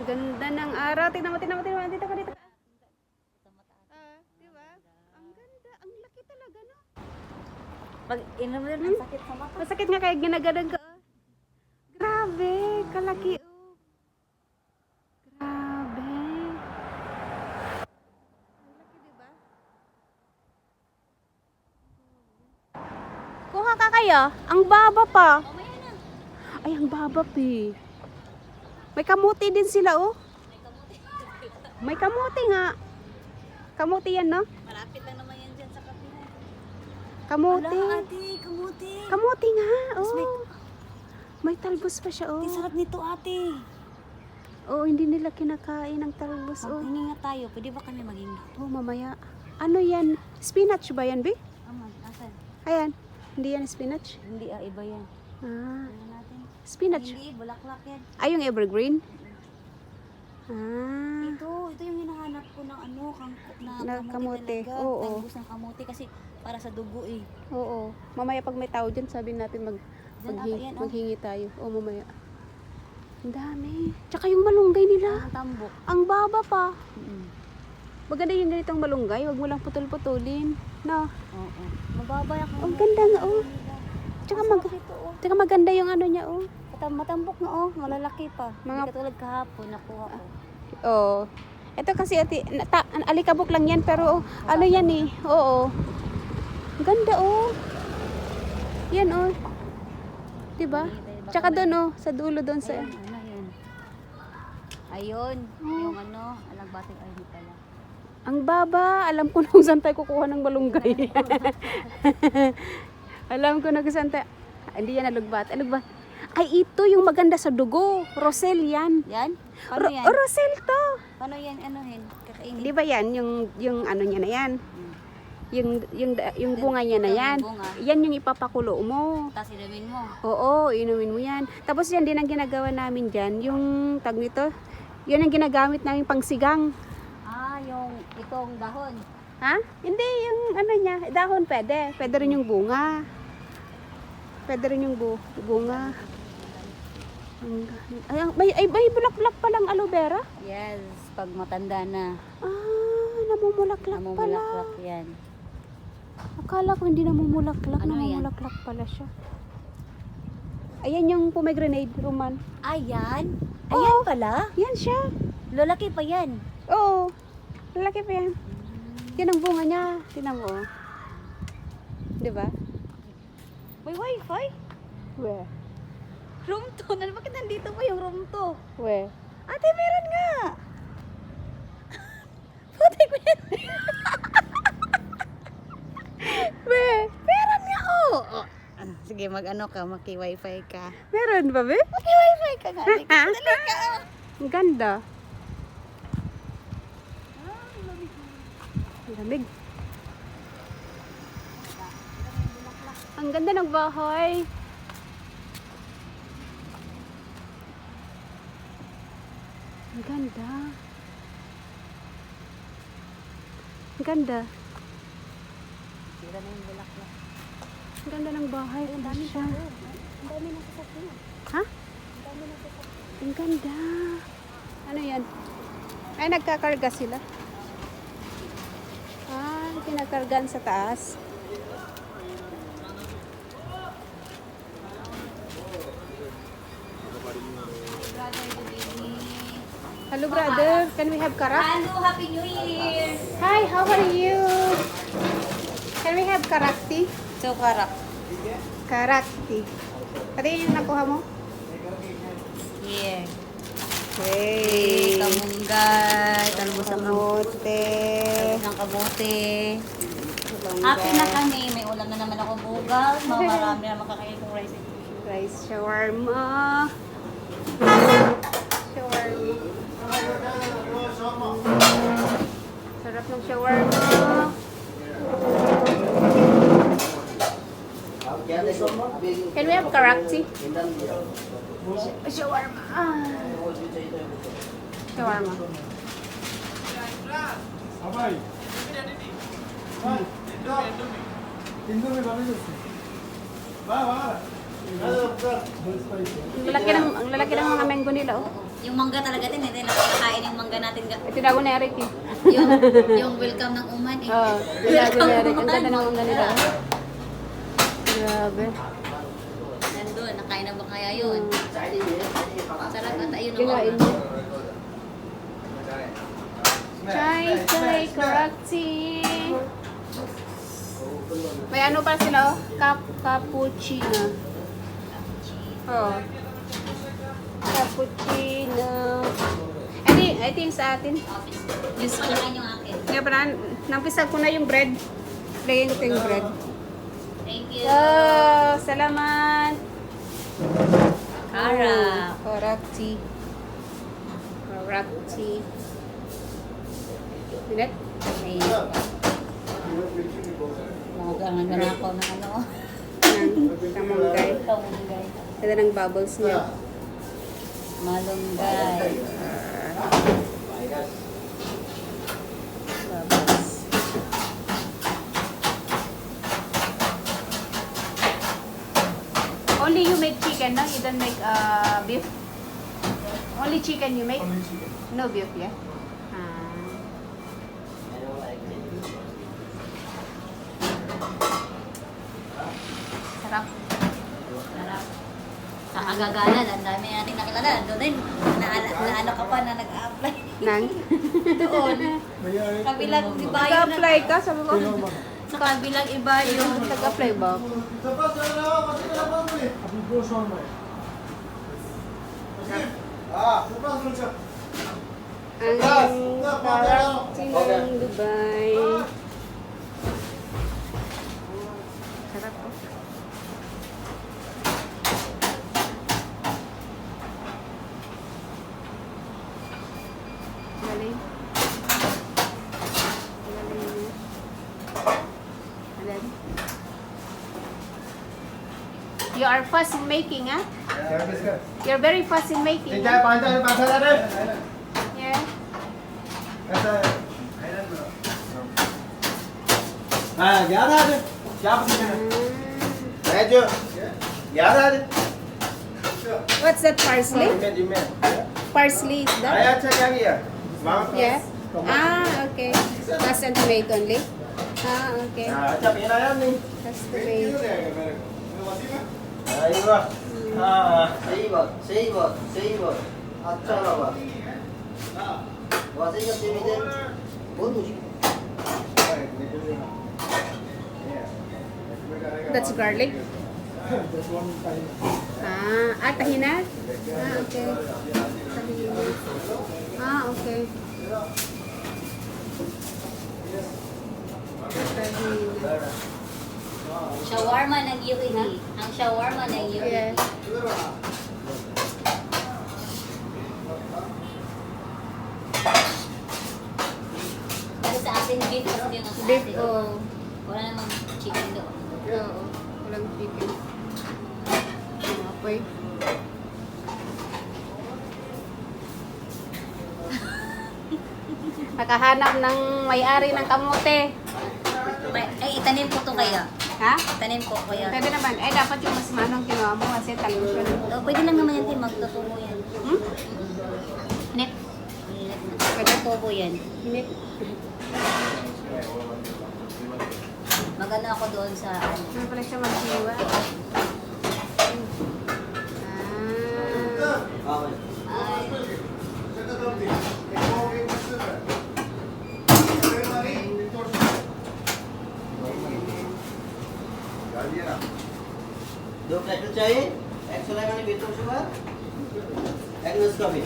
Ganda ng araw. Tingnan mo, tingnan mo, tingnan mo. Dito ka, dito ka. Di ba? Ang ganda. Ang laki talaga, no? Pag inom rin, ang sakit sa mata. Masakit nga kaya ginagadag ka. Oh. Grabe, kalaki. Oh. Grabe. Ang laki, di ba? Kuha ka kaya? Ang baba pa. Mamaya na. Ay, ang baba pa. May kamuti din sila, oh. May kamuti nga. Kamuti yan, no? Malapit lang naman yan dyan sa kapihan. Kamuti. Wala, ate, kamuti. Kamuti nga, Mas may- oh. May talbos pa siya, oh. Ate, sarap nito, ate. Oh, hindi nila kinakain ang talbos, oh. Maghingi nga tayo. Pwede ba kami maghingi? Oh, mamaya. Ano yan? Spinach ba yan, Bi? Aman, asan? Ayan. Hindi yan spinach. Hindi, iba yan. Ah, Ano natin? spinach. Hindi, bulaklak yan. Ay, yung evergreen? Ah. Ito yung hinahanap ko ng ano, Na kamote, talaga. oo. Talbos ng kamote kasi para sa dugo eh. Oo. Mamaya pag may tao dyan, sabihin natin Dyan, yan, oh. maghingi tayo. O, mamaya. Ang dami. Tsaka yung malunggay nila. Ang tambok. Ang baba pa. Mm. Maganda yung ganitong malunggay. Huwag mo lang putol-putulin. No? Oo. Mababa yan. Ang ganda nga, oh. Tsaka maganda yung ano niya, oh. Matambok na oh, malalaki pa. Mga- Hindi katulad kahapon, nakuha ko. Oo. Ito kasi ati, alikabok lang yan, pero ano yan eh. Oo. Ang ganda, oh. Yan, oh. Diba? Tsaka doon, oh. Sa dulo doon sa... Ayun, ano yun? Ayun, yung ano, alagbating ay hindi pala. Ang baba. Alam ko na kung saan tayo kukuha ng malunggay. Alam ko na kung saan tayo... Hindi yan alugbat. Alugbat. Ay, ito yung maganda sa dugo. Rosel yan. Yan? Paano yan? Rosel to. Paano yan, anuhin? Kakainin? Di ba yan? Yung ano niya na yan. Mm. Yung bunga niya na Yung yan. bunga. Yan yung ipapakulo mo. Tapos inumin mo. Oo, inumin mo yan. Tapos yan din ang ginagawa namin dyan. Yung tag nito, yun ang ginagamit namin pangsigang. Ah, yung itong dahon. Ha? Hindi, yung ano niya, dahon pwede. Pwede rin yung bunga. Pwede rin yung bunga. Ay, bulaklak pa lang aloe vera? Yes, pag matanda na. Ah, namumulaklak pala. Namumulaklak yan. Akala ko hindi namumulaklak. Ano yan? Namumulaklak pala siya. Ayan yung pomegranate, Roman. Ayan? Ayan pala? Yan siya. Lalaki pa yan. Oo. Lalaki pa yan. Yan ang bunga niya. Tingnan mo. Oh. Diba? May wifi? Where? Room 2. Bakit nandito pa yung room 2? Where? Ate, meron nga. Putik mo yan. Where? Meron nga, oh. Sige, mag-ano ka, maki-wifi ka. Meron ba, be? Maki-wifi ka nga. Dali ka. Ang ganda. Ang lamig. Ang ganda ng bahay. Ang ganda. Ang ganda. Sira na yung bulaklak. Ang ganda ng bahay. Ang dami siya. Ang dami na sasakyan. Ha? Ang dami na sasakyan. Ang ganda. Ano yan? Ay, nagkakarga sila. Ah, kinakargan sa taas. Hello, brother. Can we have karak? Hello, Happy New Year! Hi, how are you? Can we have karak tea? So, karak. Karak tea. Pati yung nakuha mo? Yeah. Hey. Kamunggay, talbos ng Kamote. ng kamote. Happy na kami. May ulam na naman ako bugal. Marami na makakain kong rice. Rice shawarma. Shawarma. Sarap ng shawarma. Can we have karakti? Shawarma. Shawarma. আবাই ইন্দুমি বানাইছে বাহ বাহ Ang lalaki ng mga mango nila, oh. Yung mangga talaga din, hindi nakakain yung mangga natin. Ito daw ni Eric eh. Yung welcome ng uman eh. Oo, tinago ni Eric. Ang ganda ng mga nila. Grabe. Nandun, nakain na ba kaya yun? Sarap at ayun ang Kinain uman. mo. Chai Karachi. May ano pa sila oh? Cappuccino. Oh. Cappuccino. I think sa atin. Office. Yung palakan yung akin. Kaya parang nampisag ko na yung bread. Lagyan ko yung bread. Thank you. Oh, salamat. Kara. Karachi. Karachi. Minute? Ay. Magangan na ako ng ano. Ng kamunggay. Kamunggay. Ganda ng bubbles niya. Malunggay. Bubbles. Only you make chicken, no? You don't make beef? Only chicken you make? Only chicken. No beef, yeah? Sarap. Sarap. Sa Agagalan, ang dami natin nakilala. Doon din, naano ka pa na nag-a-apply. Nang? Doon. Mayari. Kabilang iba yun. Nag-apply ka? Sabi ko, Sino ba? Sa kabilang iba yun. nag-apply ba? Abu Ghosh on my. Ang Karachi ng Dubai. Sarap oh. Galing. Galing. Galing. You are fast in making, huh? You're very fast in making. Huh? Yeah. What's that parsley? Parsley is that? Yeah. Ah, okay. That's the tomato only. Ah, okay. That's tomato. सही बात सही बात सही बात अच्छा लगा वैसे जब देवी दे बहुत मुश्किल That's garlic. That's one time. Tahinat? Ah, okay. Tahinat. Ah, okay. Tahinat. Shawarma ng UAE. Ang shawarma ng UAE. Yeah. Pero sa atin, beef kasi yung sa Beef, atin. oh. Wala namang chicken doon. Oo. Walang chicken. Apoy. Nakahanap ng may-ari ng kamote. Ay, itanim ko to kaya. Ha? Itanim ko kaya. Pwede naman. Eh, dapat yung mas manong kinuha mo kasi talim siya. Oh, pwede lang naman yan, Tim. Magtutubo yan. Hmm? Net. Pwede. Magtutubo yan. Hindi. Magano ako doon sa ano. Ano pala siya magsiwa? Ah. Ay, दो पैकेट चाहिए 100 लगाने बेचो शुगर एक नस का भी